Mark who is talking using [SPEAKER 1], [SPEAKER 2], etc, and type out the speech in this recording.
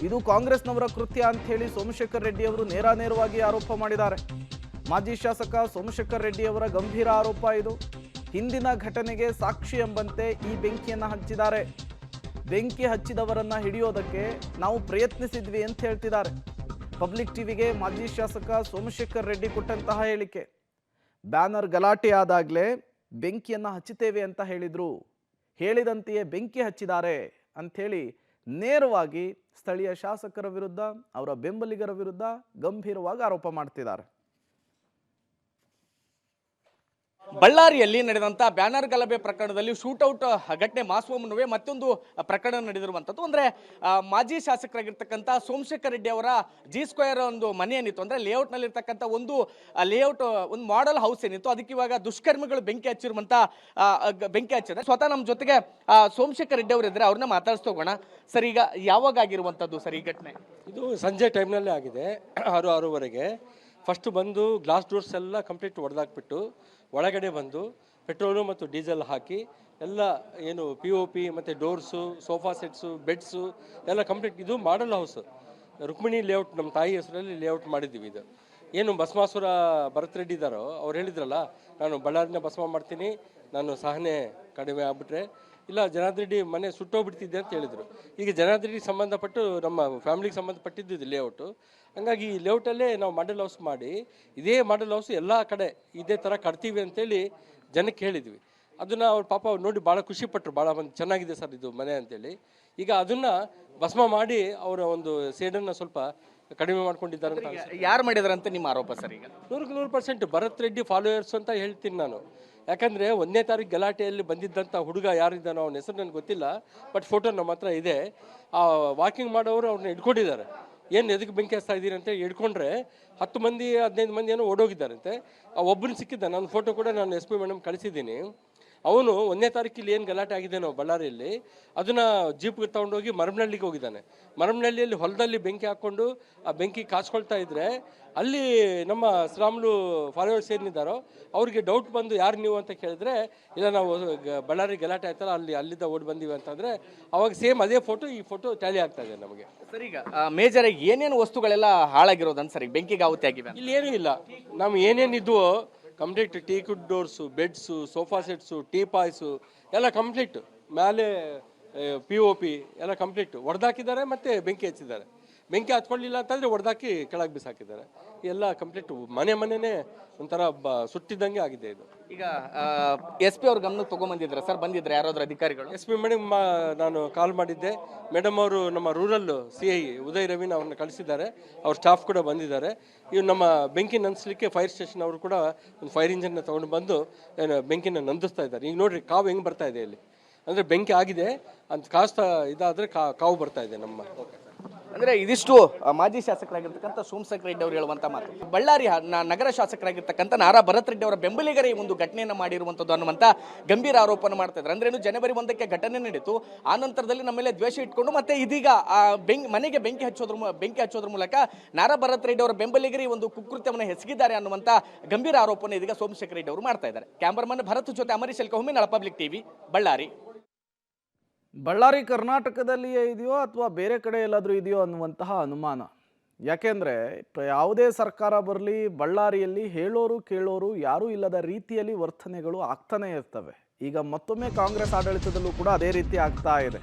[SPEAKER 1] ಇದು ಕಾಂಗ್ರೆಸ್ನವರ ಕೃತ್ಯ ಅಂತ ಹೇಳಿ ಸೋಮಶೇಖರ್ ರೆಡ್ಡಿ ಅವರು ನೇರವಾಗಿ ಆರೋಪ ಮಾಡಿದ್ದಾರೆ. ಮಾಜಿ ಶಾಸಕ ಸೋಮಶೇಖರ್ ರೆಡ್ಡಿ ಅವರ ಗಂಭೀರ ಆರೋಪ ಇದು. ಹಿಂದಿನ ಘಟನೆಗೆ ಸಾಕ್ಷಿ ಎಂಬಂತೆ ಈ ಬೆಂಕಿಯನ್ನು ಹಚ್ಚಿದ್ದಾರೆ. ಬೆಂಕಿ ಹಚ್ಚಿದವರನ್ನ ಹಿಡಿಯೋದಕ್ಕೆ ನಾವು ಪ್ರಯತ್ನಿಸಿದ್ವಿ ಅಂತ ಹೇಳ್ತಿದ್ದಾರೆ. ಪಬ್ಲಿಕ್ ಟಿವಿಗೆ ಮಾಜಿ ಶಾಸಕ ಸೋಮಶೇಖರ್ ರೆಡ್ಡಿ ಕೊಟ್ಟಂತಹ ಹೇಳಿಕೆ. ಬ್ಯಾನರ್ ಗಲಾಟೆ ಆದಾಗಲೇ ಬೆಂಕಿಯನ್ನು ಹಚ್ಚುತ್ತೇವೆ ಅಂತ ಹೇಳಿದ್ರು, ಹೇಳಿದಂತೆಯೇ ಬೆಂಕಿ ಹಚ್ಚಿದ್ದಾರೆ ಅಂಥೇಳಿ ನೇರವಾಗಿ ಸ್ಥಳೀಯ ಶಾಸಕರ ವಿರುದ್ಧ, ಅವರ ಬೆಂಬಲಿಗರ ವಿರುದ್ಧ ಗಂಭೀರವಾಗಿ ಆರೋಪ ಮಾಡ್ತಿದ್ದಾರೆ.
[SPEAKER 2] ಬಳ್ಳಾರಿಯಲ್ಲಿ ನಡೆದಂಥ ಬ್ಯಾನರ್ ಗಲಭೆ ಪ್ರಕರಣದಲ್ಲಿ ಶೂಟೌಟ್ ಘಟನೆ ಮಾಸುವ ಮುನ್ನವೇ ಮತ್ತೊಂದು ಪ್ರಕರಣ ನಡೆದಿರುವಂಥದ್ದು. ಅಂದರೆ ಮಾಜಿ ಶಾಸಕರಾಗಿರ್ತಕ್ಕಂಥ ಸೋಮಶೇಖರ್ ರೆಡ್ಡಿ ಅವರ G² ಒಂದು ಮನೆ ಏನಿತ್ತು, ಅಂದರೆ ಲೇಔಟ್ನಲ್ಲಿರ್ತಕ್ಕಂಥ ಒಂದು ಲೇಔಟ್, ಒಂದು ಮಾಡೆಲ್ ಹೌಸ್ ಏನಿತ್ತು, ಅದಕ್ಕೆ ಇವಾಗ ದುಷ್ಕರ್ಮಿಗಳು ಬೆಂಕಿ ಹಚ್ಚಿದ್ದಾರೆ. ಸ್ವತಃ ನಮ್ಮ ಜೊತೆಗೆ ಸೋಮಶೇಖರ್ ರೆಡ್ಡಿ ಅವರು ಇದ್ದಾರೆ, ಅವ್ರನ್ನ ಮಾತಾಡಿಸ್ತೋಗೋಣ. ಸರ್, ಈಗ ಯಾವಾಗ ಆಗಿರುವಂಥದ್ದು ಸರ್ ಈ ಘಟನೆ?
[SPEAKER 3] ಇದು ಸಂಜೆ ಟೈಮ್ನಲ್ಲೇ ಆಗಿದೆ, 6:06ವರೆಗೆ. ಫಸ್ಟ್ ಬಂದು ಗ್ಲಾಸ್ ಡೋರ್ಸ್ ಎಲ್ಲ ಕಂಪ್ಲೀಟ್ ಹೊಡೆದಾಕ್ಬಿಟ್ಟು ಒಳಗಡೆ ಬಂದು ಪೆಟ್ರೋಲು ಮತ್ತು ಡೀಸೆಲ್ ಹಾಕಿ ಎಲ್ಲ ಏನು POP ಮತ್ತು ಡೋರ್ಸು, ಸೋಫಾ ಸೆಟ್ಸು, ಬೆಡ್ಸು ಎಲ್ಲ ಕಂಪ್ಲೀಟ್. ಇದು ಮಾಡಲ್ ಹೌಸ್, ರುಕ್ಮಿಣಿ ಲೇಔಟ್, ನಮ್ಮ ತಾಯಿ ಹೆಸರಲ್ಲಿ ಲೇಔಟ್ ಮಾಡಿದ್ದೀವಿ. ಇದು ಏನು ಭಸ್ಮಾಸುರ ಭರತ್ ರೆಡ್ಡಿ ಇದ್ದಾರೋ ಅವ್ರು ಹೇಳಿದ್ರಲ್ಲ, ನಾನು ಬಳ್ಳಾರಿನ ಭಸ್ಮ ಮಾಡ್ತೀನಿ, ನಾನು ಸಹನೆ ಕಡಿಮೆ ಆಗ್ಬಿಟ್ರೆ ಇಲ್ಲ ಜನಾರ್ದನ್ ರೆಡ್ಡಿ ಮನೆ ಸುಟ್ಟೋಗ್ಬಿಡ್ತಿದ್ದೆ ಅಂತ ಹೇಳಿದರು. ಈಗ ಜನಾರ್ದನ್ ರೆಡ್ಡಿಗೆ ಸಂಬಂಧಪಟ್ಟು ನಮ್ಮ ಫ್ಯಾಮಿಲಿಗೆ ಸಂಬಂಧಪಟ್ಟಿದ್ದು ಇದು ಲೇಔಟು. ಹಂಗಾಗಿ ಈ ಲೇಔಟಲ್ಲೇ ನಾವು ಮಾಡೆಲ್ ಹೌಸ್ ಮಾಡಿ, ಇದೇ ಮಾಡೆಲ್ ಹೌಸ್ ಎಲ್ಲ ಕಡೆ ಇದೇ ಥರ ಕಟ್ತೀವಿ ಅಂತೇಳಿ ಜನಕ್ಕೆ ಹೇಳಿದ್ವಿ. ಅದನ್ನು ಅವ್ರ ಪಾಪ ನೋಡಿ ಭಾಳ ಖುಷಿಪಟ್ಟರು, ಭಾಳ ಮಂದಿ ಚೆನ್ನಾಗಿದೆ ಸರ್ ಇದು ಮನೆ ಅಂತೇಳಿ. ಈಗ ಅದನ್ನು ಭಸ್ಮ ಮಾಡಿ ಅವರ ಒಂದು ಸೇಡನ್ನು ಸ್ವಲ್ಪ ಕಡಿಮೆ ಮಾಡ್ಕೊಂಡಿದ್ದಾರೆ ಅಂತ.
[SPEAKER 2] ಯಾರು ಮಾಡಿದಾರಂತೆ ನಿಮ್ಮ ಆರೋಪ ಸರ್? ಈಗ
[SPEAKER 3] 100% ಭರತ್ ರೆಡ್ಡಿ ಫಾಲೋಯರ್ಸ್ ಅಂತ ಹೇಳ್ತೀನಿ ನಾನು. ಯಾಕಂದರೆ 1ನೇ ತಾರೀಕು ಗಲಾಟೆಯಲ್ಲಿ ಬಂದಿದ್ದಂಥ ಹುಡುಗ ಯಾರಿದ್ದಾನೋ ಅವನ ಹೆಸರು ನನಗೆ ಗೊತ್ತಿಲ್ಲ, ಬಟ್ ಫೋಟೋ ನಮ್ಮ ಹತ್ರ ಇದೆ. ಆ ವಾಕಿಂಗ್ ಮಾಡೋರು ಅವ್ರನ್ನ ಹಿಡ್ಕೊಂಡಿದ್ದಾರೆ. ಏನು ಎದಕ್ಕೆ ಬೆಂಕಿ ಹಚ್ತಾ ಇದ್ದೀರಿ ಅಂತ ಹಿಡ್ಕೊಂಡ್ರೆ 10 ಮಂದಿ 15 ಮಂದಿ ಏನೋ ಓಡೋಗಿದ್ದಾರಂತೆ. ಆ ಒಬ್ಬನ ಸಿಕ್ಕಿದ್ದ, ನನ್ನ ಫೋಟೋ ಕೂಡ ನಾನು SP ಮೇಡಮ್ ಕಳಿಸಿದ್ದೀನಿ. ಅವನು 1ನೇ ತಾರೀಕಿಲ್ಲಿ ಏನು ಗಲಾಟೆ ಆಗಿದೆ ನಾವು ಬಳ್ಳಾರಿಯಲ್ಲಿ, ಅದನ್ನು ಜೀಪ್ಗೆ ತೊಗೊಂಡೋಗಿ ಮರಮನಹಳ್ಳಿಗೆ ಹೋಗಿದ್ದಾನೆ. ಮರಮನಹಳ್ಳಿಯಲ್ಲಿ ಹೊಲದಲ್ಲಿ ಬೆಂಕಿ ಹಾಕ್ಕೊಂಡು ಆ ಬೆಂಕಿ ಕಾಚ್ಕೊಳ್ತಾ ಇದ್ದರೆ ಅಲ್ಲಿ ನಮ್ಮ ಶ್ರಾಮ್ಲು ಫಾಲೋವರ್ಸ್ ಏನಿದ್ದಾರೋ ಅವ್ರಿಗೆ ಡೌಟ್ ಬಂದು ಯಾರು ನೀವು ಅಂತ ಕೇಳಿದ್ರೆ, ಇಲ್ಲ ನಾವು ಬಳ್ಳಾರಿ ಗಲಾಟೆ ಆಯ್ತಲ್ಲ ಅಲ್ಲಿದ್ದ ಓಡಿ ಬಂದೀವಿ ಅಂತಂದರೆ ಅವಾಗ ಸೇಮ್ ಅದೇ ಫೋಟೋ ಈ ಫೋಟೋ ಟ್ಯಾಲಿ ಆಗ್ತಾ ಇದೆ ನಮಗೆ.
[SPEAKER 2] ಸರ್, ಈಗ ಮೇಜರ್ ಏನೇನು ವಸ್ತುಗಳೆಲ್ಲ ಹಾಳಾಗಿರೋದನ್ನ ಸರ್, ಬೆಂಕಿಗೆ ಆಹುತಿ ಆಗಿವೆ?
[SPEAKER 3] ಇಲ್ಲಿ ಏನೂ ಇಲ್ಲ, ನಾವು ಏನೇನಿದ್ವು complete teakwood doors, beds, sofa sets, teapoys ಎಲ್ಲ ಕಂಪ್ಲೀಟ್, ಮೇಲೆ POP ಎಲ್ಲ ಕಂಪ್ಲೀಟ್ ಹೊಡೆದಾಕಿದ್ದಾರೆ ಮತ್ತು ಬೆಂಕಿ ಹಚ್ಚಿದ್ದಾರೆ. ಬೆಂಕಿ ಹಚ್ಕೊಳ್ಳಿಲ್ಲ ಅಂತಂದರೆ ಹೊಡೆದಾಕಿ ಕೆಳಗೆ ಬಿಸಾಕಿದ್ದಾರೆ. ಎಲ್ಲ ಕಂಪ್ಲೀಟ್ ಮನೆನೇ ಒಂಥರ ಸುಟ್ಟಿದ್ದಂಗೆ ಆಗಿದೆ ಇದು.
[SPEAKER 2] ಈಗ SP ಅವ್ರ ಗಮನಕ್ಕೆ ತೊಗೊಂಬಂದಿದ್ರೆ ಸರ್, ಬಂದಿದ್ರೆ ಯಾರಾದ್ರೂ ಅಧಿಕಾರಿಗಳು?
[SPEAKER 3] SP ಮೇಡಮ್ ನಾನು ಕಾಲ್ ಮಾಡಿದ್ದೆ. ಮೇಡಮ್ ಅವರು ನಮ್ಮ ರೂರಲ್ CI ಉದಯ್ ರವಿನ ಅವ್ರನ್ನ ಕಳಿಸಿದ್ದಾರೆ, ಅವ್ರ ಸ್ಟಾಫ್ ಕೂಡ ಬಂದಿದ್ದಾರೆ. ಇವು ನಮ್ಮ ಬೆಂಕಿ ನಂದಿಸ್ಲಿಕ್ಕೆ ಫೈರ್ ಸ್ಟೇಷನ್ ಅವರು ಕೂಡ ಒಂದು ಫೈರ್ ಇಂಜಿನ್ನ ತೊಗೊಂಡು ಬಂದು ಬೆಂಕಿನ ನಂದಿಸ್ತಾ ಇದ್ದಾರೆ. ಈಗ ನೋಡಿರಿ ಕಾವು ಹೆಂಗೆ ಬರ್ತಾ ಇದೆ ಇಲ್ಲಿ, ಅಂದರೆ ಬೆಂಕಿ ಆಗಿದೆ ಅಂತ ಕಾಸ್ತಾ ಇದಾದರೆ ಕಾವು ಬರ್ತಾ ಇದೆ ನಮ್ಮ.
[SPEAKER 2] ಅಂದರೆ ಇದಿಷ್ಟು ಮಾಜಿ ಶಾಸಕರಾಗಿರ್ತಕ್ಕಂಥ ಸೋಮಶೇಖರ್ ರೆಡ್ಡಿ ಅವರು ಹೇಳುವಂಥ ಮಾತು. ಬಳ್ಳಾರಿ ನಗರ ಶಾಸಕರಾಗಿರ್ತಕ್ಕಂಥ ನಾರಾ ಭರತ್ ರೆಡ್ಡಿ ಅವರ ಬೆಂಬಲಿಗರೇ ಈ ಒಂದು ಘಟನೆಯನ್ನು ಮಾಡಿರುವಂಥದ್ದು ಅನ್ನುವಂಥ ಗಂಭೀರ ಆರೋಪನ ಮಾಡ್ತಾ ಇದ್ದಾರೆ. ಅಂದ್ರೆ ಜನವರಿ 1ಕ್ಕೆ ಘಟನೆ ನಡೀತು, ಆ ನಂತರದಲ್ಲಿ ನಮ್ಮ ಮೇಲೆ ದ್ವೇಷ ಇಟ್ಕೊಂಡು ಮತ್ತೆ ಇದೀಗ ಮನೆಗೆ ಬೆಂಕಿ ಹಚ್ಚೋದ್ರ ಮೂಲಕ ನಾರಾ ಭರತ್ ರೆಡ್ಡಿ ಅವರ ಬೆಂಬಲಿಗರೇ ಈ ಒಂದು ಕುಕೃತ್ಯವನ್ನು ಎಸಗಿದ್ದಾರೆ ಅನ್ನುವಂಥ ಗಂಭೀರ ಆರೋಪನ ಇದೀಗ ಸೋಮಶೇಖರ್ ರೆಡ್ಡಿ ಅವರು ಮಾಡ್ತಾ ಇದ್ದಾರೆ. ಕ್ಯಾಮರಾಮನ್ ಭರತ್ ಜೊತೆ ಅಮರೀಶ್ ಎಲ್ಕಹೊಮ್ಮೆ, ಪಬ್ಲಿಕ್ ಟಿವಿ, ಬಳ್ಳಾರಿ.
[SPEAKER 1] ಬಳ್ಳಾರಿ ಕರ್ನಾಟಕದಲ್ಲಿಯೇ ಇದೆಯೋ ಅಥವಾ ಬೇರೆ ಕಡೆ ಎಲ್ಲಾದರೂ ಇದೆಯೋ ಅನ್ನುವಂತಹ ಅನುಮಾನ. ಯಾಕೆಂದರೆ ಯಾವುದೇ ಸರ್ಕಾರ ಬರಲಿ, ಬಳ್ಳಾರಿಯಲ್ಲಿ ಹೇಳೋರು ಕೇಳೋರು ಯಾರೂ ಇಲ್ಲದ ರೀತಿಯಲ್ಲಿ ವರ್ತನೆಗಳು ಆಗ್ತಾನೆ ಇರ್ತವೆ. ಈಗ ಮತ್ತೊಮ್ಮೆ ಕಾಂಗ್ರೆಸ್ ಆಡಳಿತದಲ್ಲೂ ಕೂಡ ಅದೇ ರೀತಿ ಆಗ್ತಾ ಇದೆ.